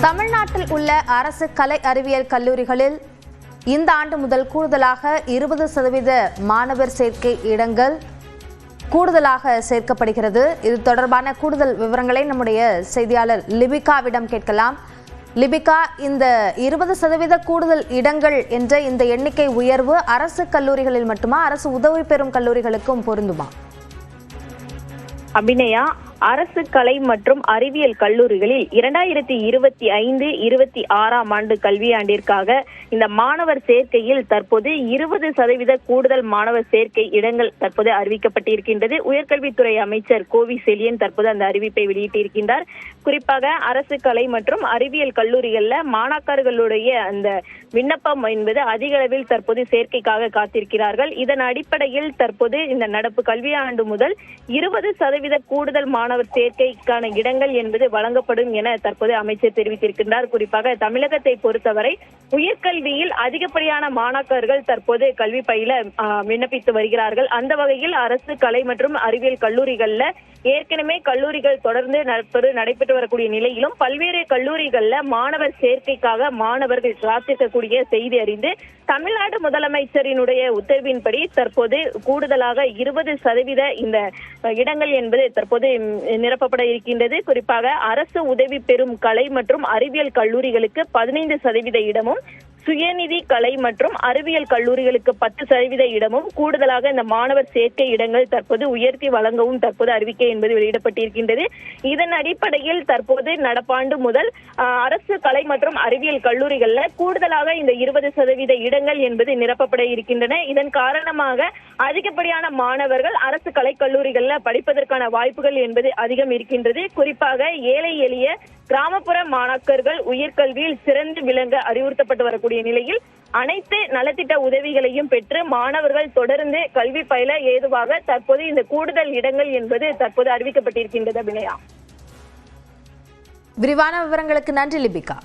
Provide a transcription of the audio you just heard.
தமிழ்நாட்டில் உள்ள அரசு கலை அறிவியல் கல்லூரிகளில் இந்த ஆண்டு முதல் கூடுதலாக 20% மாணவர் சேர்க்கை இடங்கள் கூடுதலாக சேர்க்கப்படுகிறது. இது தொடர்பான கூடுதல் விவரங்களை நம்முடைய செய்தியாளர் லிபிகாவிடம் கேட்கலாம். லிபிகா, இந்த 20% கூடுதல் இடங்கள் என்ற இந்த எண்ணிக்கை உயர்வு அரசு கல்லூரிகளில் மட்டுமா, அரசு உதவி பெறும் கல்லூரிகளுக்கும் பொருந்துமா? அபிநயா, அரசு கலை மற்றும் அறிவியல் கல்லூரிகளில் 2025-26 ஆண்டு கல்வியாண்டிற்காக இந்த மாணவர் சேர்க்கையில் தற்போது 20% கூடுதல் மாணவர் சேர்க்கை இடங்கள் தற்போது அறிவிக்கப்பட்டிருக்கின்றது. உயர்கல்வித்துறை அமைச்சர் கோவி செழியன் தற்போது அந்த அறிவிப்பை வெளியிட்டிருக்கின்றார். குறிப்பாக அரசு கலை மற்றும் அறிவியல் கல்லூரிகள்ல மாணாக்கர்களுடைய அந்த விண்ணப்பம் என்பது அதிக அளவில் தற்போது சேர்க்கைக்காக காத்திருக்கிறார்கள். இதன் அடிப்படையில் தற்போது இந்த நடப்பு கல்வியாண்டு முதல் 20% கூடுதல் மாணவர் சேர்க்கைக்கான இடங்கள் என்பது வழங்கப்படும் என தற்போது அமைச்சர் தெரிவித்திருக்கின்றார். குறிப்பாக தமிழகத்தை பொறுத்தவரை உயர்கல்வியில் அதிகப்படியான மாணாக்கர்கள் தற்போது கல்வி பயில விண்ணப்பித்து வருகிறார்கள். அந்த வகையில் அரசு கலை மற்றும் அறிவியல் கல்லூரிகள்ல ஏற்கனவே கல்லூரிகள் தொடர்ந்து நடைபெற்று வரக்கூடிய நிலையிலும் பல்வேறு கல்லூரிகள்ல மாணவர் சேர்க்கைக்காக மாணவர்கள் காத்திருக்கக்கூடிய செய்தி அறிந்து தமிழ்நாடு முதலமைச்சரினுடைய உத்தரவின்படி தற்போது கூடுதலாக 20% இந்த இடங்கள் என்பது தற்போது நிரப்பப்பட இருக்கின்றது. குறிப்பாக அரசு உதவி பெறும் கலை மற்றும் அறிவியல் கல்லூரிகளுக்கு 15% இடமும், சுயநிதி கலை மற்றும் அறிவியல் கல்லூரிகளுக்கு 10% இடமும் கூடுதலாக இந்த மாணவர் சேர்க்கை இடங்கள் தற்போது உயர்த்தி வழங்கவும் தற்போது அறிவிக்கை என்பது வெளியிடப்பட்டிருக்கின்றது. இதன் அடிப்படையில் தற்போது நடப்பாண்டு முதல் அரசு கலை மற்றும் அறிவியல் கல்லூரிகள்ல கூடுதலாக இந்த 20% இடங்கள் என்பது நிரப்பப்பட இருக்கின்றன. இதன் காரணமாக அதிகப்படியான மாணவர்கள் அரசு கலை கல்லூரிகள்ல படிப்பதற்கான வாய்ப்புகள் என்பது அதிகம் இருக்கின்றது. குறிப்பாக ஏழை எளிய கிராமப்புற மாணாக்கர்கள் உயர்கல்வியில் சிறந்து விளங்க அறிவுறுத்தப்பட்டு வரக்கூடிய நிலையில் அனைத்து நலத்திட்ட உதவிகளையும் பெற்று மாணவர்கள் தொடர்ந்து கல்வி பயில ஏதுவாக தற்போது இந்த கூடுதல் இடங்கள் என்பது தற்போது அறிவிக்கப்பட்டிருக்கின்றது. அபிநயா, விரிவான விவரங்களுக்கு நன்றி லிபிகா.